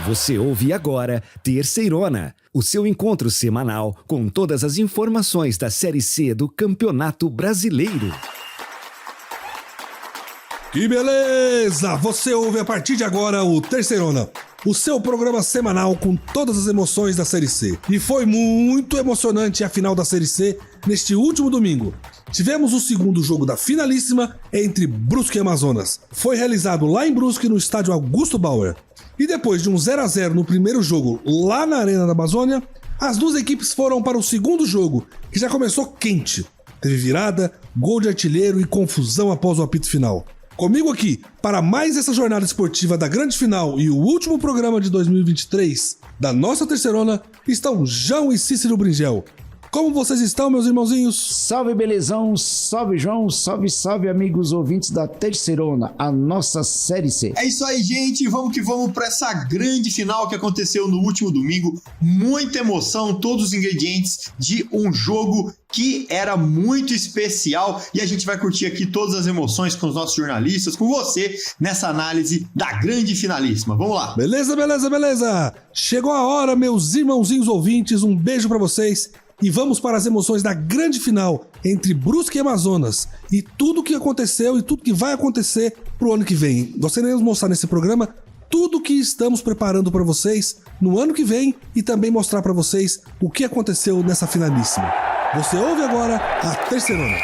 Você ouve agora Terceirona, o seu encontro semanal com todas as informações da Série C do Campeonato Brasileiro. Que beleza! Você ouve a partir de agora o Terceirona, o seu programa semanal com todas as emoções da Série C. E foi muito emocionante a final da Série C neste último domingo. Tivemos o segundo jogo da finalíssima entre Brusque e Amazonas. Foi realizado lá em Brusque, no estádio Augusto Bauer. E depois de um 0-0 no primeiro jogo lá na Arena da Amazônia, as duas equipes foram para o segundo jogo, que já começou quente. Teve virada, gol de artilheiro e confusão após o apito final. Comigo aqui, para mais essa jornada esportiva da grande final e o último programa de 2023 da nossa Terceirona, estão João e Cícero Bringel. Como vocês estão, meus irmãozinhos? Salve, belezão, salve, João, salve, salve, amigos ouvintes da Terceirona, a nossa Série C. É isso aí, gente, vamos que vamos para essa grande final que aconteceu no último domingo. Muita emoção, todos os ingredientes de um jogo que era muito especial e a gente vai curtir aqui todas as emoções com os nossos jornalistas, com você, nessa análise da grande finalíssima. Vamos lá. Beleza, beleza, beleza. Chegou a hora, meus irmãozinhos ouvintes, um beijo para vocês. E vamos para as emoções da grande final entre Brusque e Amazonas e tudo o que aconteceu e tudo que vai acontecer pro ano que vem. Nós iremos mostrar nesse programa tudo o que estamos preparando para vocês no ano que vem e também mostrar para vocês o que aconteceu nessa finalíssima. Você ouve agora a Terceirona.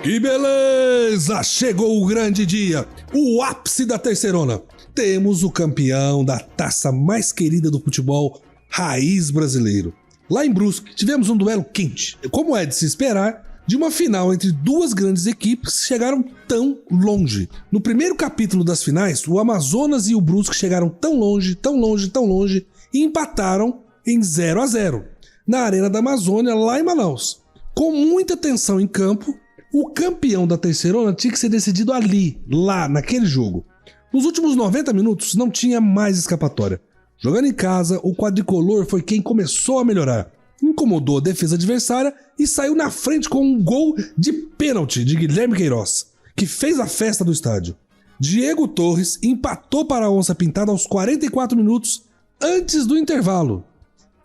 Que beleza! Chegou o grande dia, o ápice da Terceirona. Temos o campeão da taça mais querida do futebol raiz brasileiro. Lá em Brusque, tivemos um duelo quente. Como é de se esperar, de uma final entre duas grandes equipes que chegaram tão longe. No primeiro capítulo das finais, o Amazonas e o Brusque chegaram tão longe, tão longe, tão longe, e empataram em 0-0, na Arena da Amazônia, lá em Manaus. Com muita tensão em campo, o campeão da Terceirona tinha que ser decidido ali, lá, naquele jogo. Nos últimos 90 minutos não tinha mais escapatória. Jogando em casa, o quadricolor foi quem começou a melhorar. Incomodou a defesa adversária e saiu na frente com um gol de pênalti de Guilherme Queiroz, que fez a festa do estádio. Diego Torres empatou para a Onça Pintada aos 44 minutos antes do intervalo.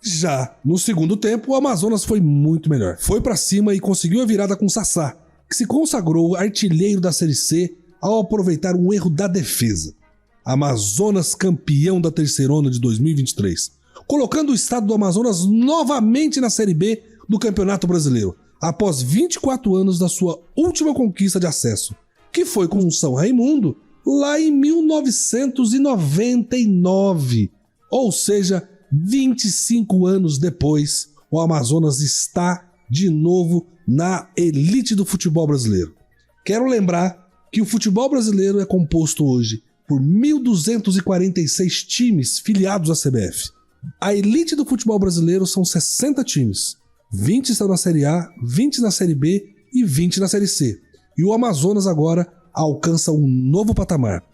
Já no segundo tempo, o Amazonas foi muito melhor. Foi para cima e conseguiu a virada com Sassá, que se consagrou artilheiro da Série C ao aproveitar um erro da defesa. Amazonas campeão da Terceirona de 2023, colocando o estado do Amazonas novamente na Série B do Campeonato Brasileiro, após 24 anos da sua última conquista de acesso, que foi com o São Raimundo lá em 1999. Ou seja, 25 anos depois, o Amazonas está de novo na elite do futebol brasileiro. Quero lembrar que o futebol brasileiro é composto hoje por 1.246 times filiados à CBF. A elite do futebol brasileiro são 60 times. 20 estão na Série A, 20 na Série B e 20 na Série C. E o Amazonas agora alcança um novo patamar.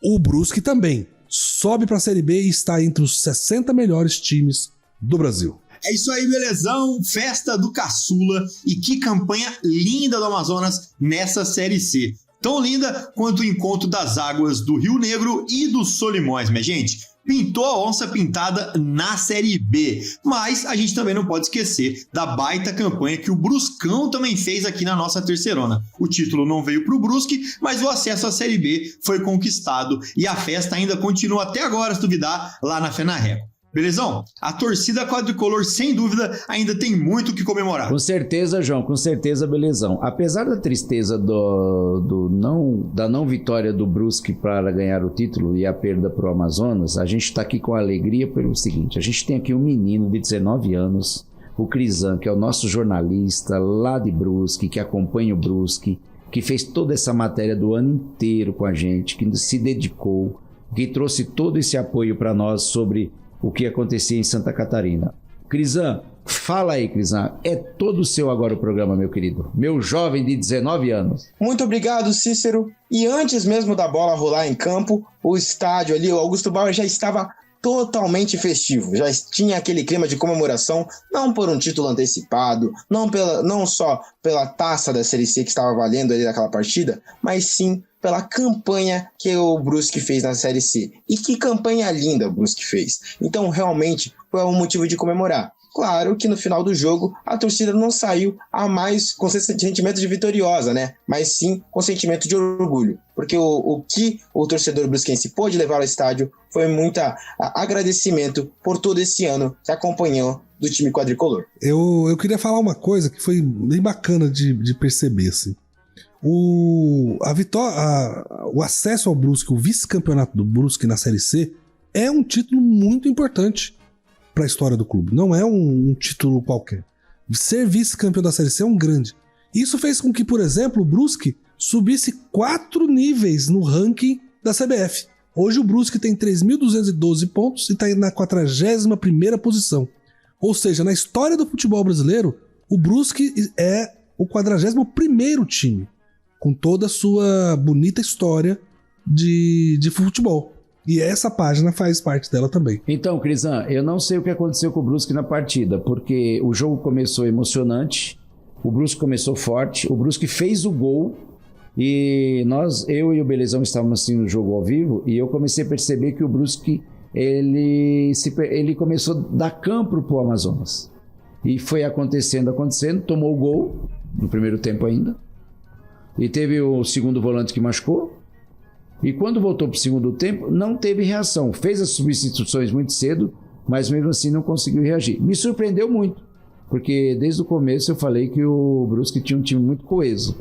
O Brusque também sobe para a Série B e está entre os 60 melhores times do Brasil. É isso aí, belezão, festa do Caçula e que campanha linda do Amazonas nessa Série C. Tão linda quanto o encontro das águas do Rio Negro e dos Solimões, minha gente. Pintou a Onça Pintada na Série B, mas a gente também não pode esquecer da baita campanha que o Bruscão também fez aqui na nossa Terceirona. O título não veio para o Brusque, mas o acesso à Série B foi conquistado e a festa ainda continua até agora, se duvidar, lá na Fenarreco. Belezão? A torcida quadricolor, sem dúvida, ainda tem muito o que comemorar. Com certeza, João, com certeza, belezão. Apesar da tristeza da não vitória do Brusque para ganhar o título e a perda para o Amazonas, a gente está aqui com alegria pelo seguinte: a gente tem aqui um menino de 19 anos, o Crisan, que é o nosso jornalista lá de Brusque, que acompanha o Brusque, que fez toda essa matéria do ano inteiro com a gente, que se dedicou, que trouxe todo esse apoio para nós sobre o que acontecia em Santa Catarina. Crisan, fala aí, Crisan. É todo seu agora o programa, meu querido. Meu jovem de 19 anos. Muito obrigado, Cícero. E antes mesmo da bola rolar em campo, o estádio ali, o Augusto Bauer, já estava totalmente festivo. Já tinha aquele clima de comemoração, não por um título antecipado, não só pela taça da Série C que estava valendo ali naquela partida, mas sim pela campanha que o Brusque fez na Série C. E que campanha linda o Brusque fez. Então, realmente, foi um motivo de comemorar. Claro que no final do jogo a torcida não saiu a mais com sentimento de vitoriosa, né? Mas sim com sentimento de orgulho. Porque o que o torcedor brusquense pôde levar ao estádio foi muito agradecimento por todo esse ano que acompanhou do time quadricolor. Eu queria falar uma coisa que foi bem bacana de perceber, assim. O acesso ao Brusque, o vice-campeonato do Brusque na Série C, é um título muito importante para a história do clube. Não é um título qualquer. Ser vice-campeão da Série C é um grande. Isso fez com que, por exemplo, o Brusque subisse 4 níveis no ranking da CBF. Hoje o Brusque tem 3.212 pontos e está na 41ª posição. Ou seja, na história do futebol brasileiro, o Brusque é o 41º time, com toda a sua bonita história de futebol. E essa página faz parte dela também. Então, Crisan, eu não sei o que aconteceu com o Brusque na partida, porque o jogo começou emocionante, o Brusque começou forte, o Brusque fez o gol, e eu e o Belezão estávamos assim no jogo ao vivo, e eu comecei a perceber que o Brusque ele começou a dar campo pro Amazonas. E foi acontecendo, tomou o gol no primeiro tempo ainda, e teve o segundo volante que machucou. E quando voltou para o segundo tempo, não teve reação. Fez as substituições muito cedo, mas mesmo assim não conseguiu reagir. Me surpreendeu muito, porque desde o começo eu falei que o Brusque tinha um time muito coeso.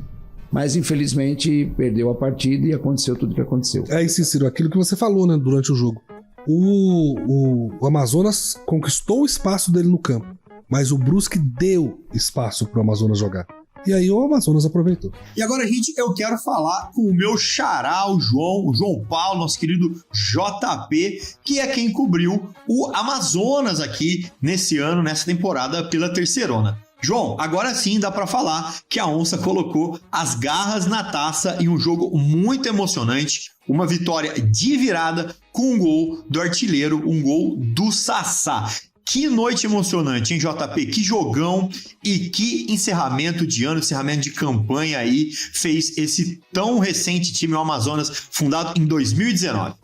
Mas infelizmente perdeu a partida e aconteceu tudo o que aconteceu. É isso, Ciro, aquilo que você falou, né, durante o jogo. O Amazonas conquistou o espaço dele no campo, mas o Brusque deu espaço para o Amazonas jogar. E aí o Amazonas aproveitou. E agora, gente, eu quero falar com o meu xará, o João Paulo, nosso querido JP, que é quem cobriu o Amazonas aqui nesse ano, nessa temporada, pela Terceirona. João, agora sim dá para falar que a Onça colocou as garras na taça em um jogo muito emocionante, uma vitória de virada com um gol do artilheiro, um gol do Sassá. Que noite emocionante, hein, JP? Que jogão e que encerramento de ano, encerramento de campanha aí fez esse tão recente time, o Amazonas, fundado em 2019.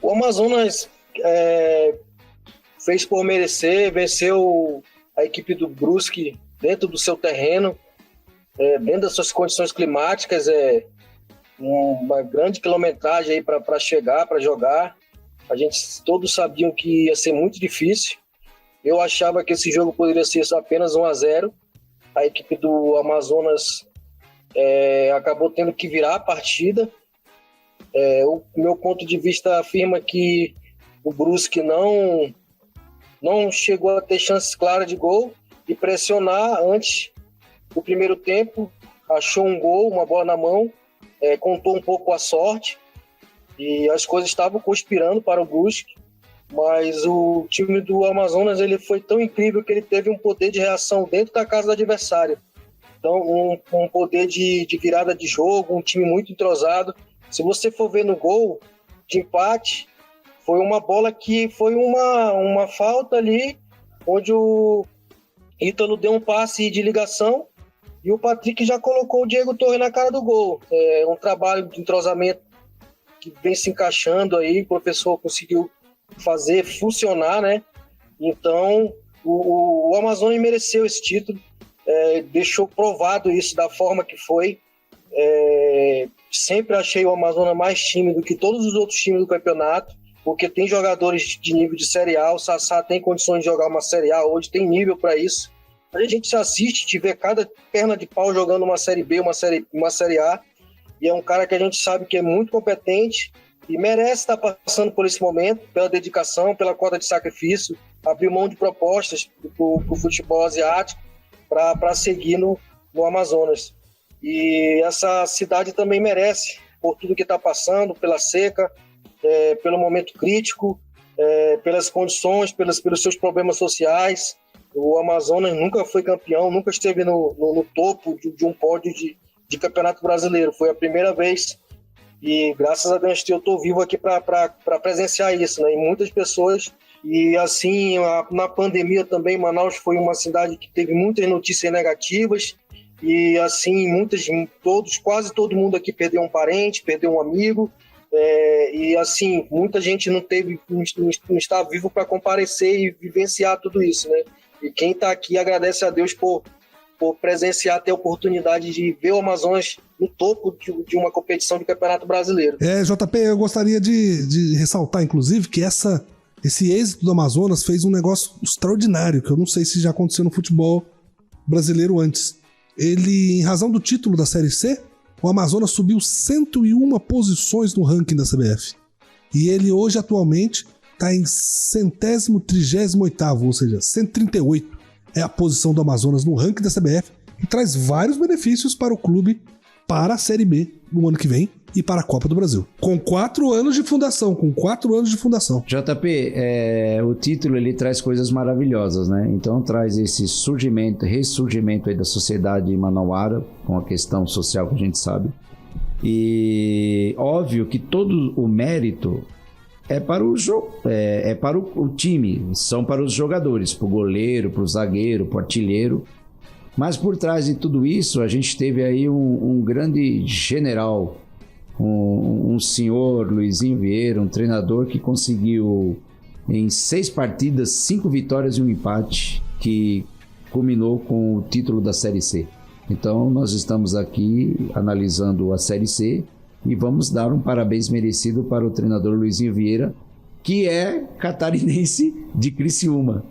O Amazonas fez por merecer, venceu a equipe do Brusque dentro do seu terreno, dentro das suas condições climáticas, uma grande quilometragem aí para chegar, para jogar. A gente todos sabiam que ia ser muito difícil. Eu achava que esse jogo poderia ser apenas 1-0. A equipe do Amazonas acabou tendo que virar a partida. O meu ponto de vista afirma que o Brusque não chegou a ter chances claras de gol e pressionar antes do primeiro tempo. Achou um gol, uma bola na mão, contou um pouco a sorte e as coisas estavam conspirando para o Brusque. Mas o time do Amazonas ele foi tão incrível que ele teve um poder de reação dentro da casa do adversário. Então, um poder de virada de jogo, um time muito entrosado. Se você for ver no gol de empate, foi uma bola que foi uma falta ali, onde o Ítalo deu um passe de ligação e o Patrick já colocou o Diego Torre na cara do gol. É um trabalho de entrosamento que vem se encaixando aí, o professor conseguiu fazer funcionar, né? Então o Amazonas mereceu esse título, deixou provado isso da forma que foi. Sempre achei o Amazonas mais time do que todos os outros times do campeonato, porque tem jogadores de nível de Série A, o Sassá tem condições de jogar uma Série A hoje, tem nível para isso. A gente se assiste, te vê cada perna de pau jogando uma Série B, uma série A, e é um cara que a gente sabe que é muito competente e merece estar passando por esse momento, pela dedicação, pela cota de sacrifício, abriu mão de propostas para o futebol asiático para seguir no Amazonas. E essa cidade também merece, por tudo que está passando, pela seca, pelo momento crítico, pelas condições, pelos seus problemas sociais. O Amazonas nunca foi campeão, nunca esteve no topo de um pódio de campeonato brasileiro. Foi a primeira vez. E graças a Deus eu estou vivo aqui para presenciar isso, né? E muitas pessoas, e assim, na pandemia também, Manaus foi uma cidade que teve muitas notícias negativas, E assim, quase todo mundo aqui perdeu um parente, perdeu um amigo. E assim, muita gente não está vivo para comparecer e vivenciar tudo isso, né? E quem está aqui agradece a Deus por presenciar, ter a oportunidade de ver o Amazonas no topo de uma competição de Campeonato Brasileiro. JP, eu gostaria de ressaltar, inclusive, que esse êxito do Amazonas fez um negócio extraordinário, que eu não sei se já aconteceu no futebol brasileiro antes. Em razão do título da Série C, o Amazonas subiu 101 posições no ranking da CBF. E ele hoje, atualmente, está em 138º, ou seja, 138 é a posição do Amazonas no ranking da CBF e traz vários benefícios para o clube para a Série B no ano que vem e para a Copa do Brasil. Com 4 anos de fundação. JP, o título ele traz coisas maravilhosas, né? Então traz esse ressurgimento aí da sociedade manauara, com a questão social que a gente sabe. E óbvio que todo o mérito é para o jogo, é para o time, são para os jogadores, para o goleiro, para o zagueiro, para o artilheiro. Mas por trás de tudo isso, a gente teve aí um grande general, um senhor Luizinho Vieira, um treinador que conseguiu em 6 partidas, 5 vitórias e um empate, que culminou com o título da Série C. Então nós estamos aqui analisando a Série C e vamos dar um parabéns merecido para o treinador Luizinho Vieira, que é catarinense de Criciúma,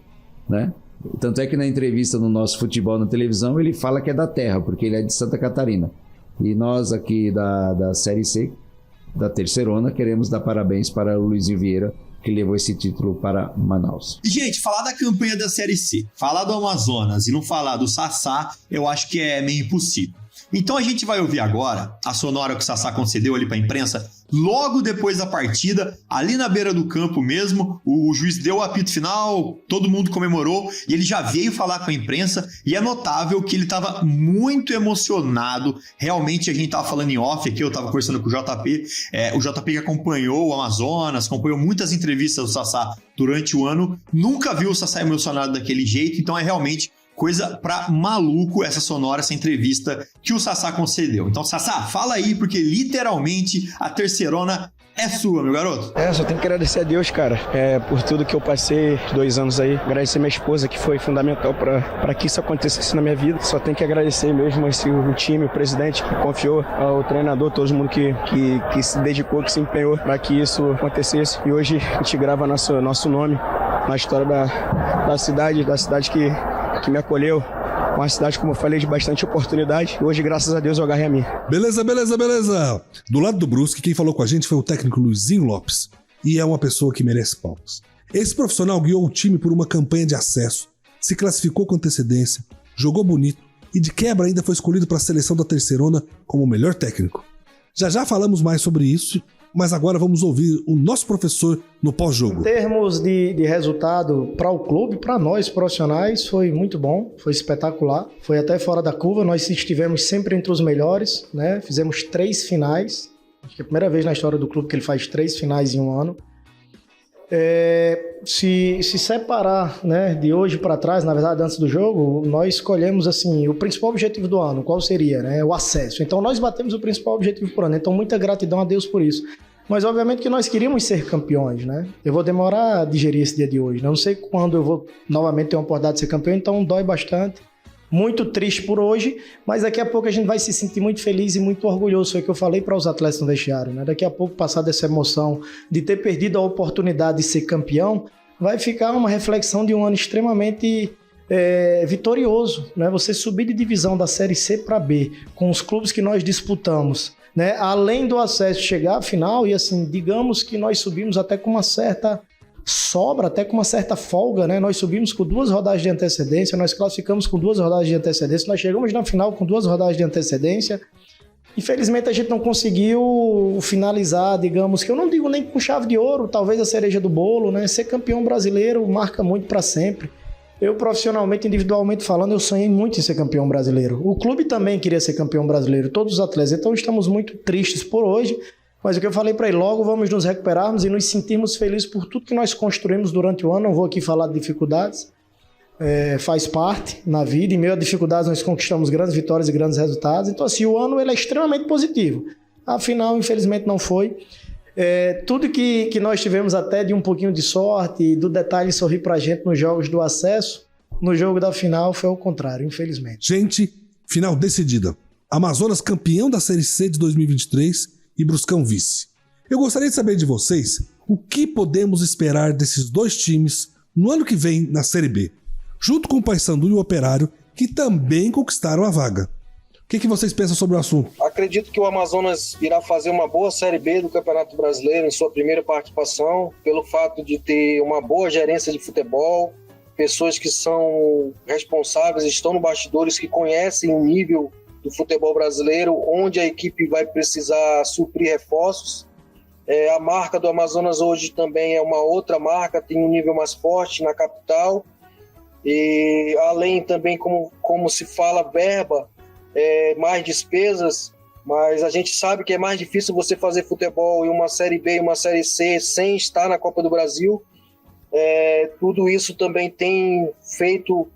né? Tanto é que na entrevista no nosso Futebol na Televisão ele fala que é da terra, porque ele é de Santa Catarina. E nós aqui da Série C, da Terceirona, queremos dar parabéns para o Luizinho Vieira, que levou esse título para Manaus. E, gente, falar da campanha da Série C, falar do Amazonas e não falar do Sassá, eu acho que é meio impossível. Então a gente vai ouvir agora a sonora que o Sassá concedeu ali para a imprensa, logo depois da partida, ali na beira do campo mesmo. O juiz deu o apito final, todo mundo comemorou e ele já veio falar com a imprensa e é notável que ele estava muito emocionado. Realmente a gente estava falando em off aqui, eu estava conversando com o JP, o JP que acompanhou o Amazonas, acompanhou muitas entrevistas do Sassá durante o ano, nunca viu o Sassá emocionado daquele jeito, então é realmente coisa pra maluco essa sonora, essa entrevista que o Sassá concedeu. Então, Sassá, fala aí, porque literalmente a Terceirona é sua, meu garoto. Só tenho que agradecer a Deus, cara, por tudo que eu passei 2 anos aí. Agradecer minha esposa, que foi fundamental pra que isso acontecesse na minha vida. Só tenho que agradecer mesmo o time, o presidente que confiou, o treinador, todo mundo que se dedicou, que se empenhou pra que isso acontecesse. E hoje a gente grava nosso nome na história da cidade que me acolheu, uma cidade, como eu falei, de bastante oportunidade. E hoje, graças a Deus, eu agarrei a minha. Beleza. Do lado do Brusque, quem falou com a gente foi o técnico Luizinho Lopes. E é uma pessoa que merece palmas. Esse profissional guiou o time por uma campanha de acesso, se classificou com antecedência, jogou bonito e de quebra ainda foi escolhido para a seleção da Terceirona como o melhor técnico. Já falamos mais sobre isso, mas agora vamos ouvir o nosso professor no pós-jogo. Em termos de resultado para o clube, para nós profissionais, foi muito bom, foi espetacular, foi até fora da curva, nós estivemos sempre entre os melhores, né? Fizemos 3 finais, acho que é a primeira vez na história do clube que ele faz 3 finais em um ano. Se separar, né, de hoje para trás, na verdade antes do jogo, nós escolhemos assim, o principal objetivo do ano, qual seria, né, o acesso. Então nós batemos o principal objetivo por ano, então muita gratidão a Deus por isso. Mas obviamente que nós queríamos ser campeões, né? Eu vou demorar a digerir esse dia de hoje, não sei quando eu vou novamente ter uma oportunidade de ser campeão, então dói bastante. Muito triste por hoje, mas daqui a pouco a gente vai se sentir muito feliz e muito orgulhoso. Foi o que eu falei para os atletas no vestiário, né? Daqui a pouco, passar dessa emoção de ter perdido a oportunidade de ser campeão, vai ficar uma reflexão de um ano extremamente vitorioso, né? Você subir de divisão da Série C para B, com os clubes que nós disputamos, né? Além do acesso, chegar à final e assim, digamos que nós subimos até com uma certa sobra, até com uma certa folga, né? Nós subimos com 2 rodadas de antecedência, nós classificamos com 2 rodadas de antecedência, nós chegamos na final com 2 rodadas de antecedência. Infelizmente a gente não conseguiu finalizar, digamos, que eu não digo nem com chave de ouro, talvez a cereja do bolo, né? Ser campeão brasileiro marca muito para sempre. Eu profissionalmente, individualmente falando, eu sonhei muito em ser campeão brasileiro. O clube também queria ser campeão brasileiro, todos os atletas, então estamos muito tristes por hoje. Mas o que eu falei para ele, logo vamos nos recuperarmos e nos sentirmos felizes por tudo que nós construímos durante o ano. Não vou aqui falar de dificuldades, faz parte na vida, em meio a dificuldades nós conquistamos grandes vitórias e grandes resultados, então assim, o ano ele é extremamente positivo. Afinal, infelizmente não foi. Tudo que nós tivemos até de um pouquinho de sorte e do detalhe sorrir pra gente nos jogos do acesso, no jogo da final foi o contrário, infelizmente. Gente, final decidida. Amazonas campeão da Série C de 2023 e Bruscão vice. Eu gostaria de saber de vocês o que podemos esperar desses dois times no ano que vem na Série B, junto com o Paysandu e o Operário, que também conquistaram a vaga. O que vocês pensam sobre o assunto? Acredito que o Amazonas irá fazer uma boa Série B do Campeonato Brasileiro em sua primeira participação, pelo fato de ter uma boa gerência de futebol, pessoas que são responsáveis, estão no bastidores, que conhecem o nível do futebol brasileiro, onde a equipe vai precisar suprir reforços. A marca do Amazonas hoje também é uma outra marca, tem um nível mais forte na capital. E além também, como se fala, verba, mais despesas, mas a gente sabe que é mais difícil você fazer futebol em uma Série B e uma Série C sem estar na Copa do Brasil. Tudo isso também tem feito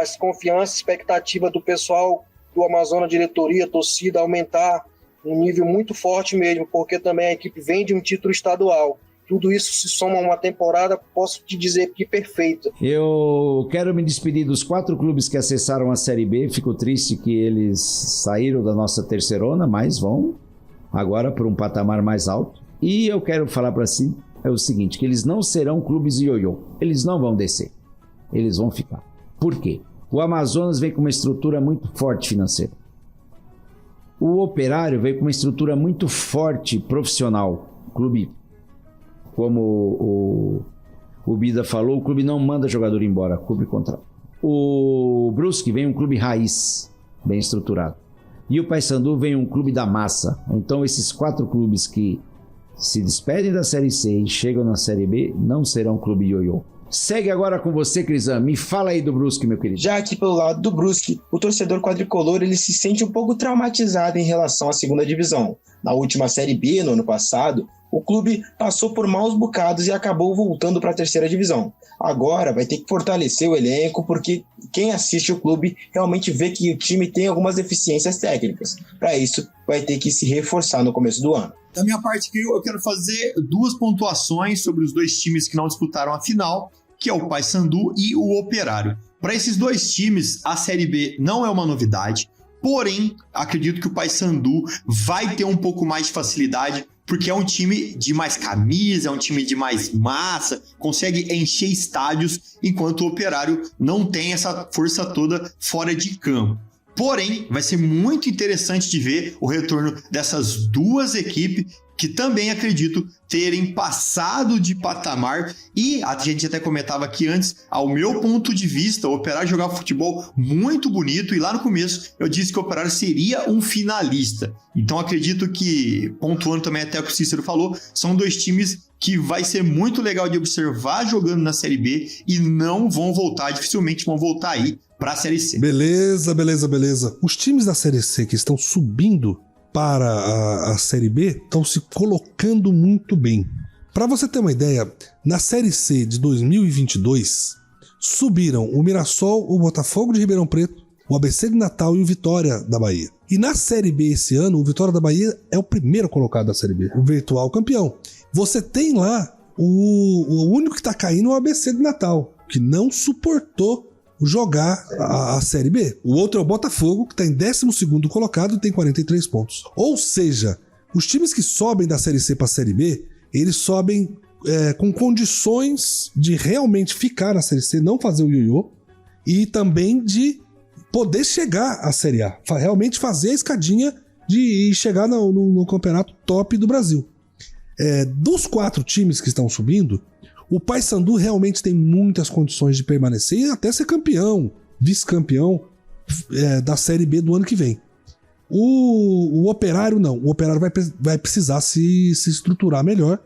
as confianças, expectativa do pessoal do Amazonas, diretoria, torcida, aumentar um nível muito forte mesmo, porque também a equipe vem de um título estadual. Tudo isso se soma a uma temporada, posso te dizer que perfeita. Eu quero me despedir dos 4 clubes que acessaram a Série B. Fico triste que eles saíram da nossa terceirona, mas vão agora para um patamar mais alto. E eu quero falar para si o seguinte, que eles não serão clubes ioiô. Eles não vão descer. Eles vão ficar. Por quê? O Amazonas vem com uma estrutura muito forte financeira. O Operário veio com uma estrutura muito forte profissional. Clube, como o Bida falou, o clube não manda jogador embora, clube contrato. O Brusque vem um clube raiz, bem estruturado. E o Paysandu vem um clube da massa. Então esses 4 clubes que se despedem da Série C e chegam na Série B não serão clube ioiô. Segue agora com você, Crisan. Me fala aí do Brusque, meu querido. Já aqui pelo lado do Brusque, o torcedor quadricolor ele se sente um pouco traumatizado em relação à segunda divisão. Na última Série B, no ano passado, o clube passou por maus bocados e acabou voltando para a terceira divisão. Agora vai ter que fortalecer o elenco, porque quem assiste o clube realmente vê que o time tem algumas deficiências técnicas. Para isso, vai ter que se reforçar no começo do ano. Da minha parte aqui, eu quero fazer 2 pontuações sobre os 2 times que não disputaram a final, que é o Paysandu e o Operário. Para esses 2 times, a Série B não é uma novidade, porém, acredito que o Paysandu vai ter um pouco mais de facilidade, porque é um time de mais camisa, é um time de mais massa, consegue encher estádios, enquanto o Operário não tem essa força toda fora de campo. Porém, vai ser muito interessante de ver o retorno dessas 2 equipes que também acredito terem passado de patamar, e a gente até comentava aqui antes, ao meu ponto de vista, o Operário jogava futebol muito bonito, e lá no começo eu disse que o Operário seria um finalista. Então acredito que, pontuando também até o que o Cícero falou, são 2 times que vai ser muito legal de observar jogando na Série B e não vão voltar, dificilmente vão voltar aí para a Série C. Beleza. Os times da Série C que estão subindo para a Série B estão se colocando muito bem. Para você ter uma ideia, na Série C de 2022 subiram o Mirassol, o Botafogo de Ribeirão Preto, o ABC de Natal e o Vitória da Bahia. E na Série B esse ano, o Vitória da Bahia é o primeiro colocado da Série B, o virtual campeão. Você tem lá o único que está caindo é o ABC de Natal, que não suportou jogar a Série B. O outro é o Botafogo, que está em 12º colocado e tem 43 pontos. Ou seja, os times que sobem da Série C para a Série B, eles sobem com condições de realmente ficar na Série C, não fazer o ioiô, e também de poder chegar à Série A, realmente fazer a escadinha de chegar no campeonato top do Brasil. Dos 4 times que estão subindo, o Paysandu realmente tem muitas condições de permanecer e até ser campeão, vice-campeão da Série B do ano que vem. O Operário não. O Operário vai precisar se estruturar melhor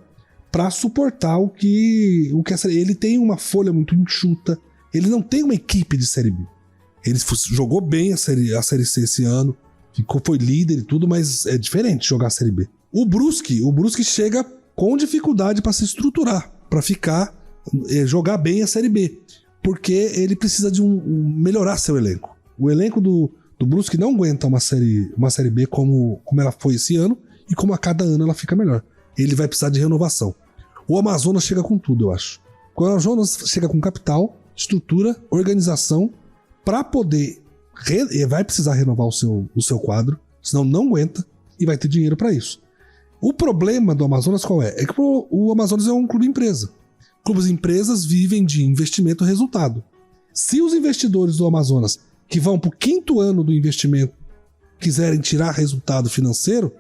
para suportar o que a Série. Ele tem uma folha muito enxuta. Ele não tem uma equipe de Série B. Ele jogou bem a Série C esse ano, foi líder e tudo, mas é diferente jogar a Série B. O Brusque chega com dificuldade para se estruturar, para jogar bem a Série B. porque ele precisa de melhorar seu elenco. O elenco do Brusque não aguenta uma série B como ela foi esse ano e como a cada ano ela fica melhor. Ele vai precisar de renovação. O Amazonas chega com tudo, eu acho. O Amazonas chega com capital, estrutura, organização, para poder... vai precisar renovar o seu quadro, senão não aguenta e vai ter dinheiro para isso. O problema do Amazonas qual é? É que o Amazonas é um clube empresa. Clubes empresas vivem de investimento e resultado. Se os investidores do Amazonas, que vão para o 5º ano do investimento, quiserem tirar resultado financeiro,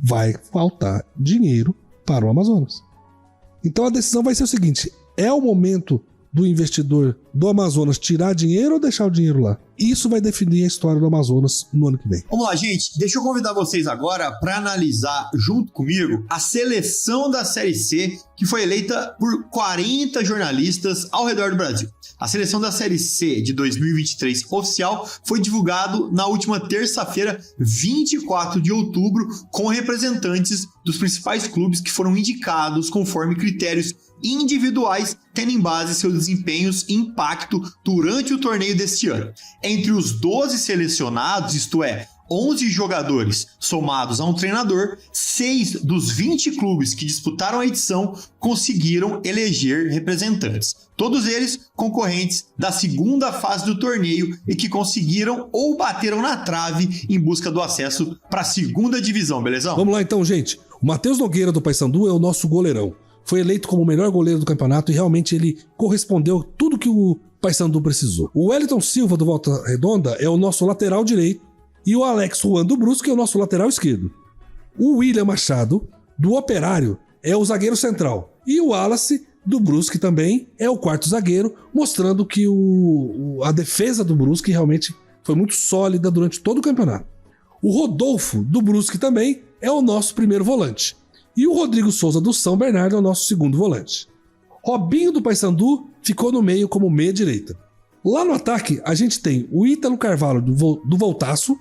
vai faltar dinheiro para o Amazonas. Então a decisão vai ser o seguinte: é o momento do investidor do Amazonas tirar dinheiro ou deixar o dinheiro lá? Isso vai definir a história do Amazonas no ano que vem. Vamos lá, gente. Deixa eu convidar vocês agora para analisar junto comigo a seleção da Série C, que foi eleita por 40 jornalistas ao redor do Brasil. A seleção da Série C de 2023 oficial foi divulgado na última terça-feira, 24 de outubro, com representantes dos principais clubes que foram indicados conforme critérios individuais, tendo em base seus desempenhos e impacto durante o torneio deste ano. Entre os 12 selecionados, isto é, 11 jogadores somados a um treinador, 6 dos 20 clubes que disputaram a edição conseguiram eleger representantes. Todos eles concorrentes da segunda fase do torneio e que conseguiram ou bateram na trave em busca do acesso para a segunda divisão, belezão? Vamos lá então, gente. O Matheus Nogueira do Paysandu é o nosso goleirão. Foi eleito como o melhor goleiro do campeonato e realmente ele correspondeu a tudo que o Paysandu precisou. O Wellington Silva do Volta Redonda é o nosso lateral direito e o Alex Juan do Brusque é o nosso lateral esquerdo. O William Machado do Operário é o zagueiro central e o Wallace do Brusque também é o quarto zagueiro, mostrando que a defesa do Brusque realmente foi muito sólida durante todo o campeonato. O Rodolfo do Brusque também é o nosso primeiro volante. E o Rodrigo Souza do São Bernardo é o nosso segundo volante. Robinho do Paysandu ficou no meio como meia direita. Lá no ataque, a gente tem o Ítalo Carvalho do Voltaço,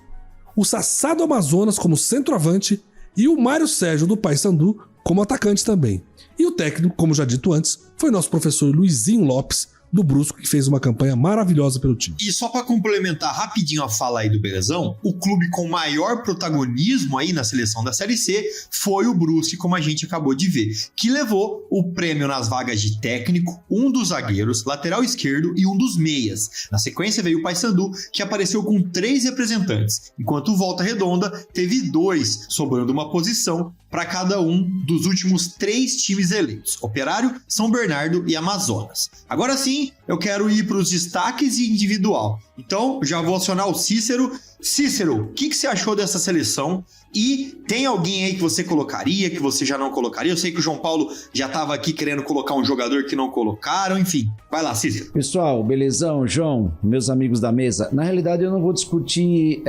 o Sassá do Amazonas como centroavante e o Mário Sérgio do Paysandu como atacante também. E o técnico, como já dito antes, foi nosso professor Luizinho Lopes, do Brusque, que fez uma campanha maravilhosa pelo time. E só para complementar rapidinho a fala aí do Belezão, o clube com maior protagonismo aí na seleção da Série C foi o Brusque, como a gente acabou de ver, que levou o prêmio nas vagas de técnico, um dos zagueiros, lateral esquerdo e um dos meias. Na sequência veio o Paysandu, que apareceu com 3 representantes, enquanto o Volta Redonda teve 2, sobrando uma posição para cada um dos últimos 3 times eleitos: Operário, São Bernardo e Amazonas. Agora sim, eu quero ir para os destaques e individual. Então, já vou acionar o Cícero. Cícero, o que você achou dessa seleção? E tem alguém aí que você colocaria, que você já não colocaria? Eu sei que o João Paulo já estava aqui querendo colocar um jogador que não colocaram, enfim. Vai lá, Cícero. Pessoal, belezão, João, meus amigos da mesa. Na realidade, eu não vou discutir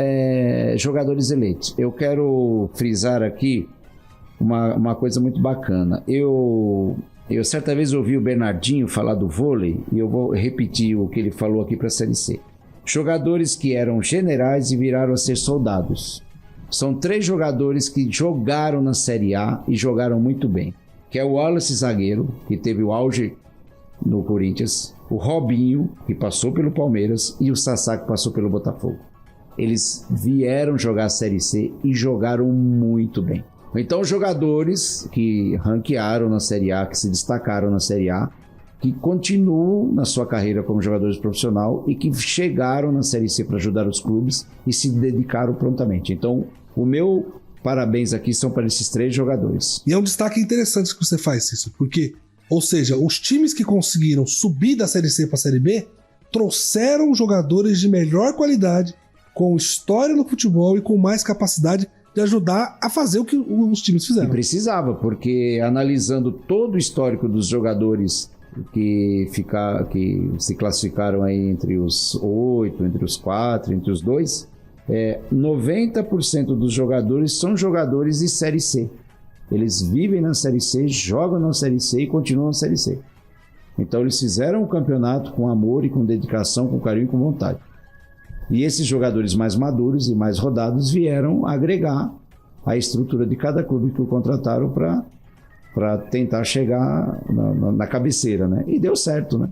jogadores eleitos. Eu quero frisar aqui uma coisa muito bacana. Eu certa vez ouvi o Bernardinho falar do vôlei e eu vou repetir o que ele falou aqui para a Série C. Jogadores que eram generais e viraram a ser soldados. São 3 jogadores que jogaram na Série A e jogaram muito bem. Que é o Wallace, zagueiro, que teve o auge no Corinthians. O Robinho, que passou pelo Palmeiras. E o Sassá, que passou pelo Botafogo. Eles vieram jogar a Série C e jogaram muito bem. Então, jogadores que ranquearam na Série A, que se destacaram na Série A, que continuam na sua carreira como jogadores profissional e que chegaram na Série C para ajudar os clubes e se dedicaram prontamente. Então, o meu parabéns aqui são para esses 3 jogadores. E é um destaque interessante que você faz, Cícero, porque, ou seja, os times que conseguiram subir da Série C para a Série B trouxeram jogadores de melhor qualidade, com história no futebol e com mais capacidade de ajudar a fazer o que os times fizeram. E precisava, porque analisando todo o histórico dos jogadores que se classificaram aí entre os 8, entre os 4, entre os 2, 90% dos jogadores são jogadores de Série C. Eles vivem na Série C, jogam na Série C e continuam na Série C. Então eles fizeram o campeonato com amor e com dedicação, com carinho e com vontade. E esses jogadores mais maduros e mais rodados vieram agregar a estrutura de cada clube que o contrataram para tentar chegar na cabeceira, né? E deu certo, né?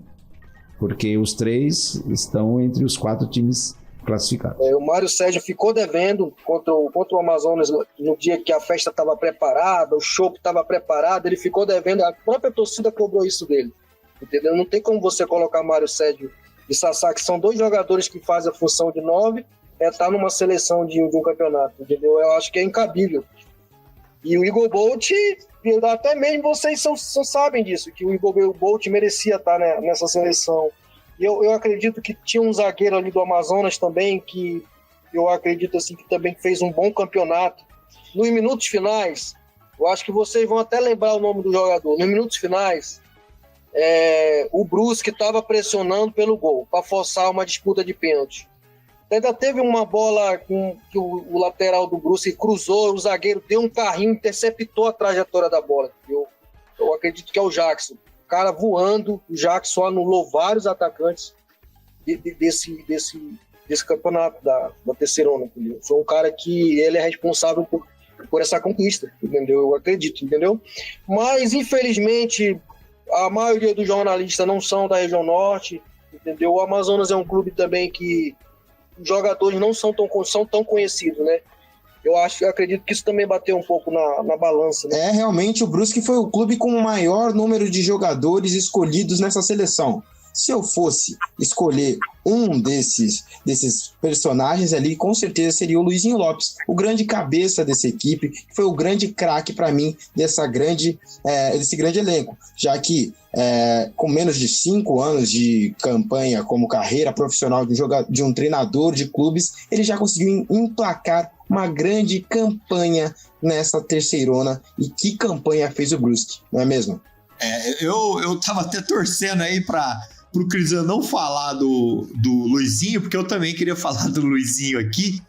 porque os 3 estão entre os 4 times classificados. O Mário Sérgio ficou devendo contra o Amazonas no dia que a festa estava preparada, o chopp estava preparado, ele ficou devendo, a própria torcida cobrou isso dele, entendeu? Não tem como você colocar Mário Sérgio e Sassá, que são 2 jogadores que fazem a função de 9, tá numa seleção de um campeonato, entendeu? Eu acho que é incabível. E o Igor Bolt, até mesmo vocês sabem disso, que o Igor Bolt merecia estar nessa seleção. E eu acredito que tinha um zagueiro ali do Amazonas também, que eu acredito assim, que também fez um bom campeonato. Nos minutos finais, eu acho que vocês vão até lembrar o nome do jogador. Nos minutos finais, o Brusque estava pressionando pelo gol, para forçar uma disputa de pênalti. Ainda teve uma bola que o lateral do Brusque cruzou, o zagueiro deu um carrinho, interceptou a trajetória da bola. Eu acredito que é o Jackson. O cara voando, o Jackson anulou vários atacantes desse campeonato da Terceirona, entendeu? Foi um cara que ele é responsável por essa conquista, entendeu? Eu acredito, entendeu? Mas, infelizmente, a maioria dos jornalistas não são da região norte, entendeu? O Amazonas é um clube também que os jogadores não são tão conhecidos, né? Eu acredito que isso também bateu um pouco na balança, né? Realmente o Brusque foi o clube com o maior número de jogadores escolhidos nessa seleção. Se eu fosse escolher um desses personagens ali, com certeza seria o Luizinho Lopes, o grande cabeça dessa equipe, foi o grande craque para mim desse grande elenco, já que com menos de 5 anos de campanha como carreira profissional de um treinador de clubes, ele já conseguiu emplacar uma grande campanha nessa Terceirona. E que campanha fez o Brusque, não é mesmo? Eu tava até torcendo aí pro Crisan não falar do Luizinho, porque eu também queria falar do Luizinho aqui.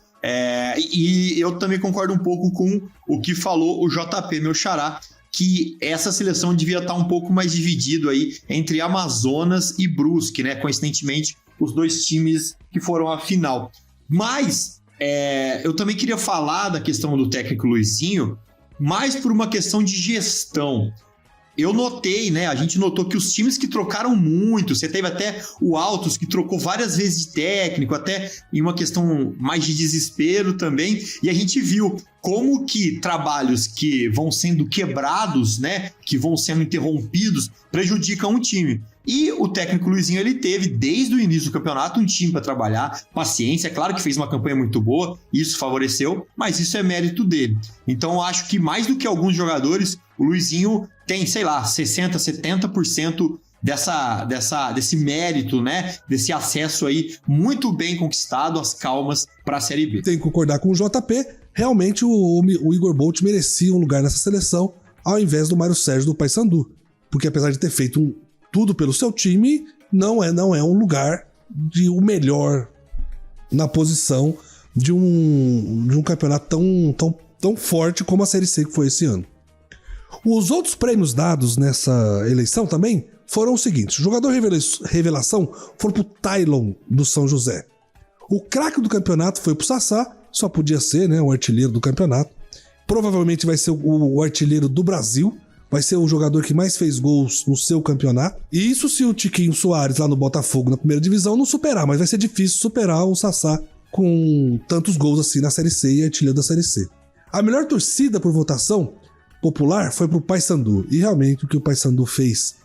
E eu também concordo um pouco com o que falou o JP, meu xará, que essa seleção devia estar um pouco mais dividido aí entre Amazonas e Brusque, né? Coincidentemente, os 2 times que foram à final. Mas eu também queria falar da questão do técnico Luizinho, mais por uma questão de gestão. Eu notei, né? A gente notou que os times que trocaram muito, você teve até o Altos que trocou várias vezes de técnico, até em uma questão mais de desespero também, e a gente viu como que trabalhos que vão sendo quebrados, né? Que vão sendo interrompidos, prejudicam um time. E o técnico Luizinho, ele teve, desde o início do campeonato, um time para trabalhar, paciência. É claro que fez uma campanha muito boa, isso favoreceu, mas isso é mérito dele. Então, eu acho que mais do que alguns jogadores, o Luizinho tem, sei lá, 60%, 70% desse mérito, né? Desse acesso aí muito bem conquistado, às calmas, para a Série B. Tem que concordar com o JP. Realmente, o Igor Bolt merecia um lugar nessa seleção, ao invés do Mário Sérgio do Paysandu. Porque apesar de ter feito tudo pelo seu time, não é um lugar de o melhor na posição de um campeonato tão forte como a Série C que foi esse ano. Os outros prêmios dados nessa eleição também foram os seguintes. O jogador revelação foi pro Tylon do São José. O craque do campeonato foi pro Sassá, só podia ser, né, o artilheiro do campeonato. Provavelmente vai ser o artilheiro do Brasil, vai ser o jogador que mais fez gols no seu campeonato. E isso se o Tiquinho Soares lá no Botafogo na primeira divisão não superar, mas vai ser difícil superar o Sassá com tantos gols assim na Série C e artilheiro da Série C. A melhor torcida por votação popular foi pro Paysandu, e realmente o que o Paysandu fez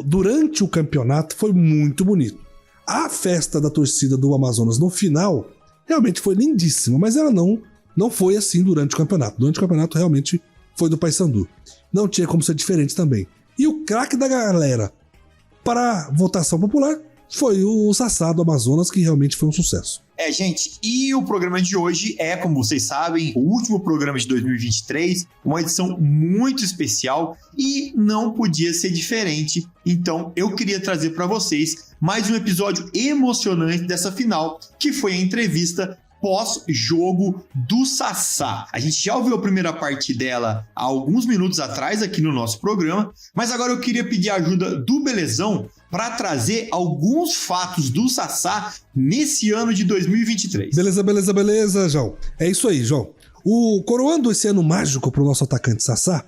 durante o campeonato foi muito bonito. A festa da torcida do Amazonas no final realmente foi lindíssima, mas ela não foi assim durante o campeonato. Durante o campeonato realmente foi do Paysandu. Não tinha como ser diferente também. E o craque da galera para votação popular foi o Sassá do Amazonas, que realmente foi um sucesso. Gente, e o programa de hoje é, como vocês sabem, o último programa de 2023, uma edição muito especial e não podia ser diferente. Então, eu queria trazer para vocês mais um episódio emocionante dessa final, que foi a entrevista pós-jogo do Sassá. A gente já ouviu a primeira parte dela há alguns minutos atrás aqui no nosso programa, mas agora eu queria pedir a ajuda do Belezão para trazer alguns fatos do Sassá nesse ano de 2023. Beleza, João. É isso aí, João. Coroando esse ano mágico para o nosso atacante Sassá,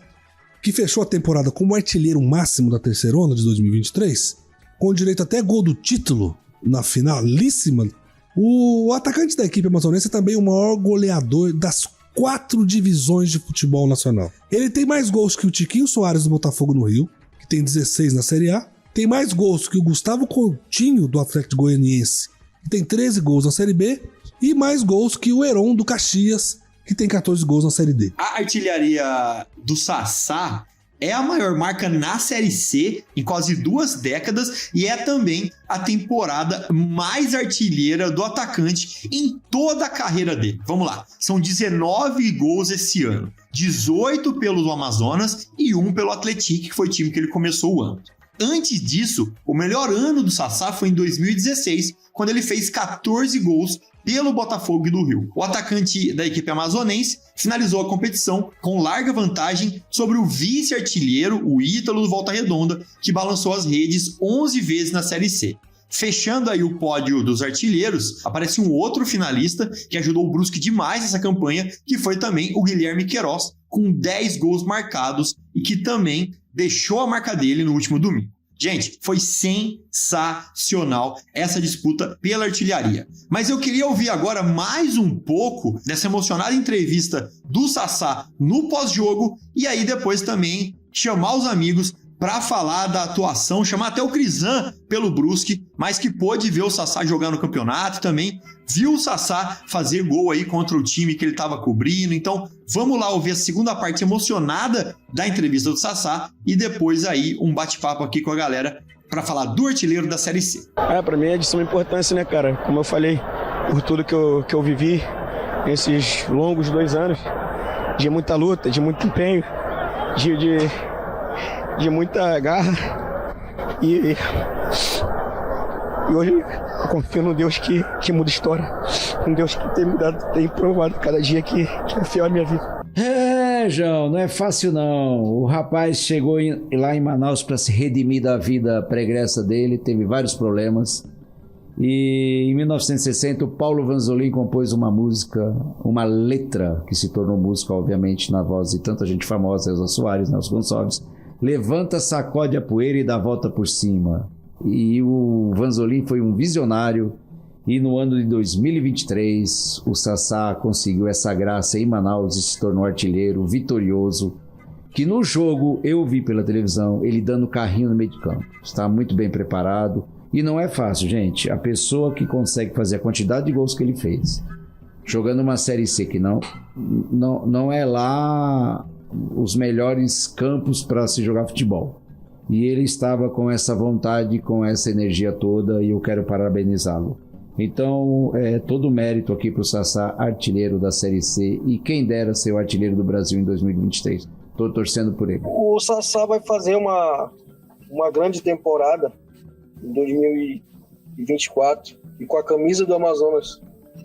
que fechou a temporada como artilheiro máximo da Terceirona de 2023, com direito até gol do título na finalíssima, o atacante da equipe amazonense é também o maior goleador das 4 divisões de futebol nacional. Ele tem mais gols que o Tiquinho Soares do Botafogo no Rio, que tem 16 na Série A, tem mais gols que o Gustavo Coutinho do Atlético Goianiense, que tem 13 gols na Série B, e mais gols que o Heron do Caxias, que tem 14 gols na Série D. A artilharia do Sassá é a maior marca na Série C em quase 2 décadas e é também a temporada mais artilheira do atacante em toda a carreira dele. Vamos lá, são 19 gols esse ano, 18 pelo Amazonas e 1 pelo Atlético, que foi o time que ele começou o ano. Antes disso, o melhor ano do Sassá foi em 2016, quando ele fez 14 gols pelo Botafogo e do Rio. O atacante da equipe amazonense finalizou a competição com larga vantagem sobre o vice-artilheiro, o Ítalo do Volta Redonda, que balançou as redes 11 vezes na Série C. Fechando aí o pódio dos artilheiros, aparece um outro finalista que ajudou o Brusque demais nessa campanha, que foi também o Guilherme Queiroz, com 10 gols marcados e que também deixou a marca dele no último domingo. Gente, foi sensacional essa disputa pela artilharia. Mas eu queria ouvir agora mais um pouco dessa emocionada entrevista do Sassá no pós-jogo e aí depois também chamar os amigos para falar da atuação, chamar até o Crisan pelo Brusque, mas que pôde ver o Sassá jogar no campeonato também, viu o Sassá fazer gol aí contra o time que ele estava cobrindo. Então, vamos lá ouvir a segunda parte emocionada da entrevista do Sassá e depois aí um bate-papo aqui com a galera para falar do artilheiro da Série C. Para mim é de suma importância, né, cara? Como eu falei, por tudo que eu vivi nesses longos 2 anos, de muita luta, de muito empenho, de muita garra e hoje eu confio num Deus que muda história, um Deus que tem provado cada dia que é fiel à minha vida. João, não é fácil não. O rapaz chegou lá em Manaus para se redimir da vida pregressa dele, teve vários problemas. E em 1960 o Paulo Vanzolin compôs uma música, uma letra que se tornou música, obviamente, na voz de tanta gente famosa, Elza Soares, Nelson Gonçalves. Levanta, sacode a poeira e dá a volta por cima. E o Vanzolin foi um visionário e no ano de 2023 o Sassá conseguiu essa graça em Manaus e se tornou artilheiro vitorioso, que no jogo eu vi pela televisão ele dando carrinho no meio de campo. Está muito bem preparado e não é fácil, gente. A pessoa que consegue fazer a quantidade de gols que ele fez jogando uma Série C que não é lá os melhores campos para se jogar futebol. E ele estava com essa vontade, com essa energia toda, e eu quero parabenizá-lo. Então, todo o mérito aqui para o Sassá, artilheiro da Série C, e quem dera ser o artilheiro do Brasil em 2023. Estou torcendo por ele. O Sassá vai fazer uma grande temporada em 2024, e com a camisa do Amazonas,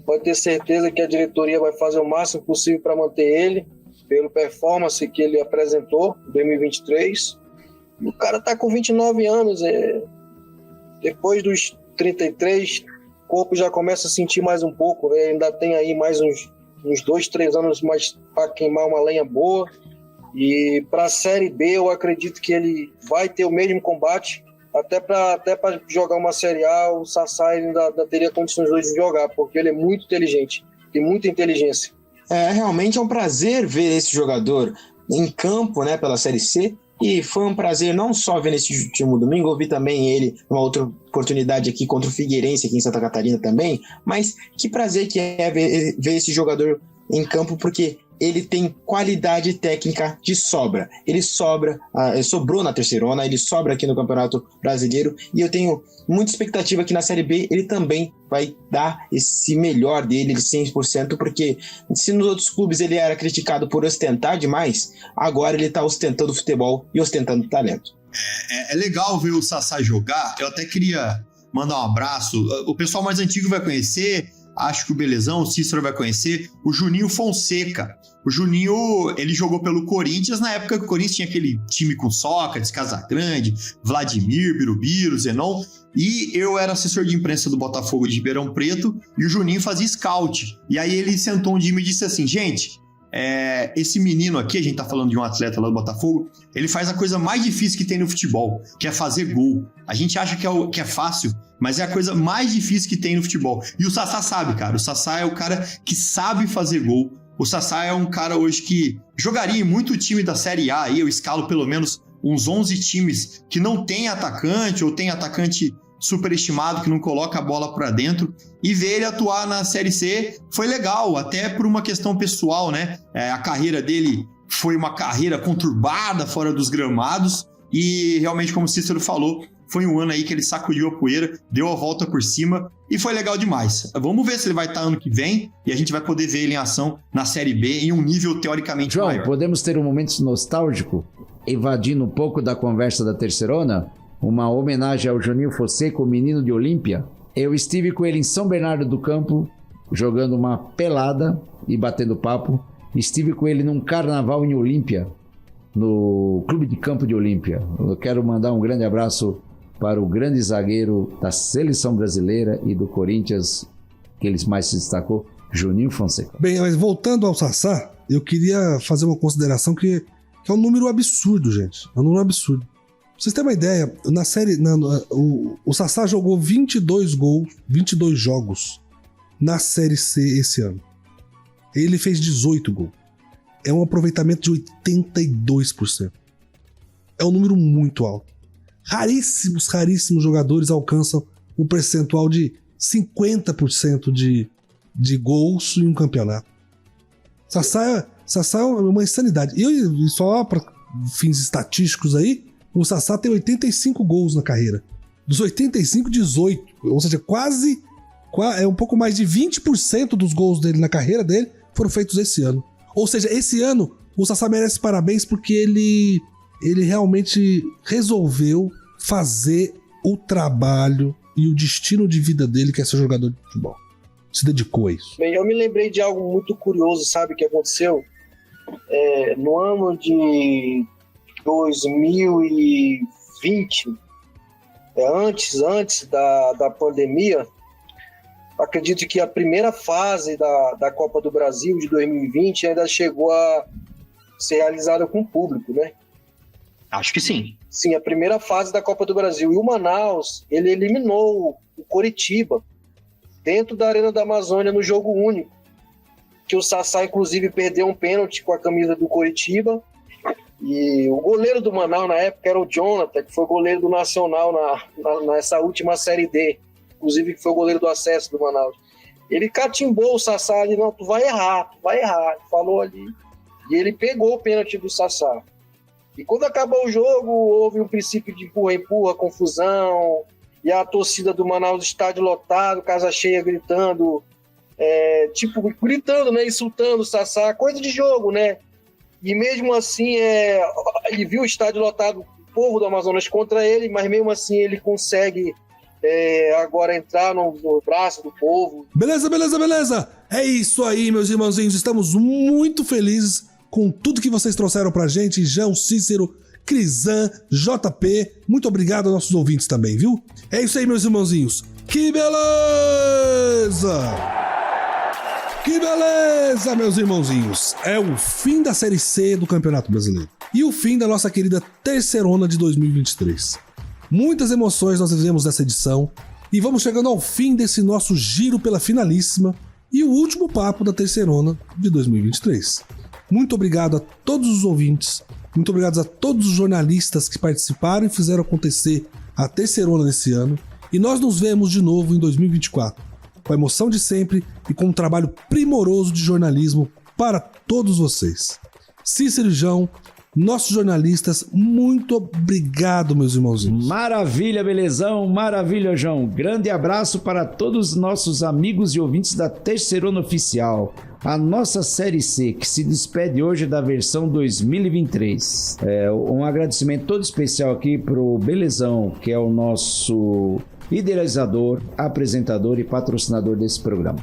pode ter certeza que a diretoria vai fazer o máximo possível para manter ele, pelo performance que ele apresentou em 2023. E o cara tá com 29 anos, depois dos 33, o corpo já começa a sentir mais um pouco, ainda tem aí mais uns 2-3 anos mais para queimar uma lenha boa. E para a Série B eu acredito que ele vai ter o mesmo combate, até para jogar uma Série A o Sassá ainda teria condições hoje de jogar, porque ele é muito inteligente, tem muita inteligência. Realmente é um prazer ver esse jogador em campo, né, pela Série C, e foi um prazer não só ver nesse último domingo, eu vi também ele numa outra oportunidade aqui contra o Figueirense aqui em Santa Catarina também, mas que prazer que é ver esse jogador em campo, porque ele tem qualidade técnica de sobra. Ele sobrou na Terceirona, ele sobra aqui no Campeonato Brasileiro, e eu tenho muita expectativa que na Série B ele também vai dar esse melhor dele, 100%, porque se nos outros clubes ele era criticado por ostentar demais, agora ele está ostentando futebol e ostentando talento. É legal ver o Sassá jogar. Eu até queria mandar um abraço. O pessoal mais antigo vai conhecer, acho que o Belezão, o Cícero vai conhecer, o Juninho Fonseca. O Juninho, ele jogou pelo Corinthians na época que o Corinthians tinha aquele time com Sócrates, Casagrande, Vladimir, Birubiru, Zenon, e eu era assessor de imprensa do Botafogo de Ribeirão Preto, e o Juninho fazia scout. E aí ele sentou um dia e me disse assim, gente, esse menino aqui, a gente tá falando de um atleta lá do Botafogo, ele faz a coisa mais difícil que tem no futebol, que é fazer gol. A gente acha que é fácil, mas é a coisa mais difícil que tem no futebol. E o Sassá sabe, cara. O Sassá é o cara que sabe fazer gol. O Sassá é um cara hoje que jogaria em muito time da Série A. Aí eu escalo pelo menos uns 11 times que não tem atacante ou tem atacante superestimado, que não coloca a bola pra dentro, e ver ele atuar na Série C foi legal, até por uma questão pessoal, né? A carreira dele foi uma carreira conturbada fora dos gramados, e realmente, como o Cícero falou, foi um ano aí que ele sacudiu a poeira, deu a volta por cima, e foi legal demais. Vamos ver se ele vai estar ano que vem, e a gente vai poder ver ele em ação na Série B, em um nível teoricamente João, maior. podemos ter um momento nostálgico, evadindo um pouco da conversa da Terceirona? Uma homenagem ao Juninho Fonseca, o menino de Olímpia. Eu estive com ele em São Bernardo do Campo, jogando uma pelada e batendo papo. Estive com ele num carnaval em Olímpia, no Clube de Campo de Olímpia. Eu quero mandar um grande abraço para o grande zagueiro da Seleção Brasileira e do Corinthians, que ele mais se destacou, Juninho Fonseca. Bem, mas voltando ao Sassá, eu queria fazer uma consideração que é um número absurdo, gente. É um número absurdo. Pra vocês terem uma ideia, na série, o Sassá jogou 22 gols, 22 jogos na Série C esse ano. Ele fez 18 gols. É um aproveitamento de 82%. É um número muito alto. Raríssimos jogadores alcançam um percentual de 50% de gols em um campeonato. Sassá é uma insanidade. E só para fins estatísticos aí, o Sassá tem 85 gols na carreira. Dos 85, 18. Ou seja, quase um pouco mais de 20% dos gols dele na carreira dele foram feitos esse ano. Ou seja, esse ano o Sassá merece parabéns porque ele realmente resolveu fazer o trabalho e o destino de vida dele, que é ser jogador de futebol. Se dedicou a isso. Bem, eu me lembrei de algo muito curioso, sabe, que aconteceu no ano de 2020, antes da pandemia. Acredito que a primeira fase da Copa do Brasil de 2020 ainda chegou a ser realizada com público, né? Acho que sim. Sim, a primeira fase da Copa do Brasil. E o Manaus, ele eliminou o Coritiba dentro da Arena da Amazônia no jogo único. Que o Sassá, inclusive, perdeu um pênalti com a camisa do Coritiba. E o goleiro do Manaus na época era o Jonathan, que foi goleiro do Nacional nessa última Série D. Inclusive, que foi o goleiro do acesso do Manaus. Ele catimbou o Sassá ali, não, tu vai errar. Falou ali. E ele pegou o pênalti do Sassá. E quando acabou o jogo, houve um princípio de empurra-empurra, confusão, e a torcida do Manaus, estádio lotado, casa cheia, gritando, gritando, né, insultando o Sassá, coisa de jogo, né? E mesmo assim, ele viu o estádio lotado, o povo do Amazonas contra ele, mas mesmo assim ele consegue agora entrar no braço do povo. Beleza. É isso aí, meus irmãozinhos. Estamos muito felizes com tudo que vocês trouxeram pra gente. João, Cícero, Crisan, JP. Muito obrigado aos nossos ouvintes também, viu? É isso aí, meus irmãozinhos. Que beleza! Que beleza, meus irmãozinhos! É o fim da Série C do Campeonato Brasileiro. E o fim da nossa querida Terceirona de 2023. Muitas emoções nós vivemos nessa edição. E vamos chegando ao fim desse nosso giro pela finalíssima e o último papo da Terceirona de 2023. Muito obrigado a todos os ouvintes. Muito obrigado a todos os jornalistas que participaram e fizeram acontecer a Terceirona desse ano. E nós nos vemos de novo em 2024. Com a emoção de sempre e com um trabalho primoroso de jornalismo para todos vocês. Cícero e João, nossos jornalistas, muito obrigado, meus irmãozinhos. Maravilha, Belezão, maravilha, João. Grande abraço para todos os nossos amigos e ouvintes da Terceirona Oficial, a nossa Série C, que se despede hoje da versão 2023. Um agradecimento todo especial aqui pro Belezão, que é o nosso idealizador, apresentador e patrocinador desse programa.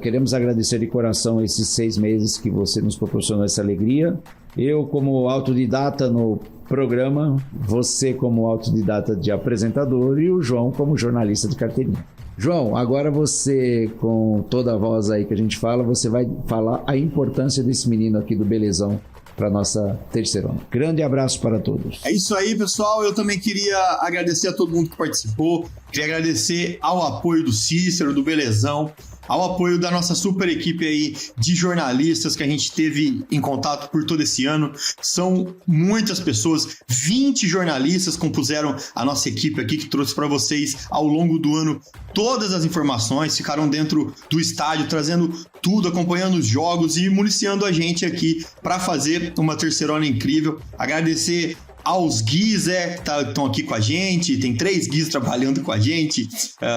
Queremos agradecer de coração esses 6 meses que você nos proporcionou essa alegria. Eu como autodidata no programa, você como autodidata de apresentador e o João como jornalista de carteirinha. João, agora você, com toda a voz aí que a gente fala, você vai falar a importância desse menino aqui do Belezão para nossa terceirona. Grande abraço para todos. É isso aí, pessoal. Eu também queria agradecer a todo mundo que participou. Queria agradecer ao apoio do Cícero, do Belezão, ao apoio da nossa super equipe aí de jornalistas que a gente teve em contato por todo esse ano. São muitas pessoas, 20 jornalistas compuseram a nossa equipe aqui, que trouxe para vocês ao longo do ano todas as informações, ficaram dentro do estádio, trazendo tudo, acompanhando os jogos e municiando a gente aqui para fazer uma terceirona incrível. Agradecer aos Guis, que estão aqui com a gente, tem 3 Guis trabalhando com a gente,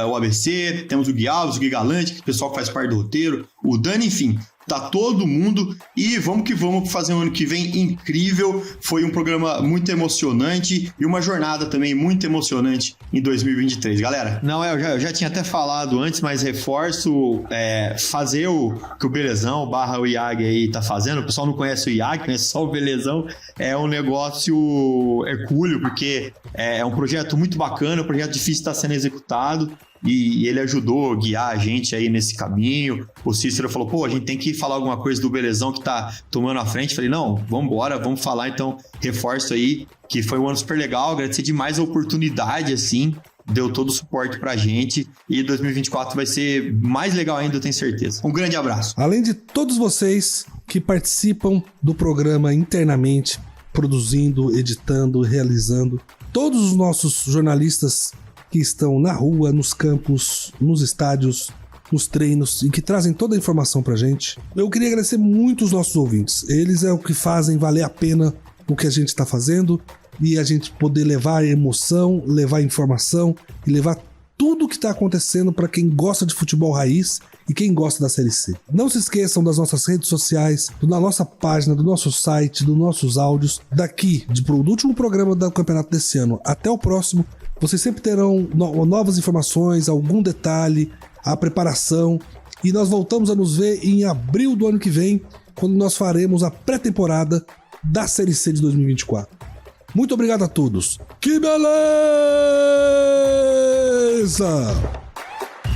o ABC, temos o Gui Alves, o Gui Galante, que o pessoal que faz parte do roteiro, o Dani, enfim, tá todo mundo e vamos que vamos fazer um ano que vem incrível. Foi um programa muito emocionante e uma jornada também muito emocionante em 2023, galera. Não, eu já tinha até falado antes, mas reforço, fazer o que o Belezão / o IAG aí tá fazendo. O pessoal não conhece o IAG, conhece só o Belezão. É um negócio hercúleo, porque é um projeto muito bacana, um projeto difícil de estar sendo executado. E ele ajudou a guiar a gente aí nesse caminho. O Cícero falou, pô, a gente tem que falar alguma coisa do Belezão que tá tomando a frente. Falei, não, vamos embora, vamos falar. Então, reforço aí que foi um ano super legal. Agradecer demais a oportunidade, assim. Deu todo o suporte pra gente. E 2024 vai ser mais legal ainda, eu tenho certeza. Um grande abraço. Além de todos vocês que participam do programa internamente, produzindo, editando, realizando, todos os nossos jornalistas que estão na rua, nos campos, nos estádios, nos treinos e que trazem toda a informação pra gente. Eu queria agradecer muito os nossos ouvintes. Eles é o que fazem valer a pena o que a gente está fazendo e a gente poder levar emoção, levar informação e levar tudo o que está acontecendo para quem gosta de futebol raiz e quem gosta da Série C. Não se esqueçam das nossas redes sociais, da nossa página, do nosso site, dos nossos áudios. Daqui, do último programa do campeonato desse ano até o próximo, vocês sempre terão novas informações, algum detalhe, a preparação. E nós voltamos a nos ver em abril do ano que vem, quando nós faremos a pré-temporada da Série C de 2024. Muito obrigado a todos. Que beleza!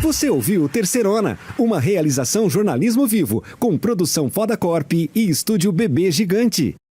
Você ouviu Terceirona, uma realização jornalismo vivo, com produção Foda Corp e estúdio Bebê Gigante.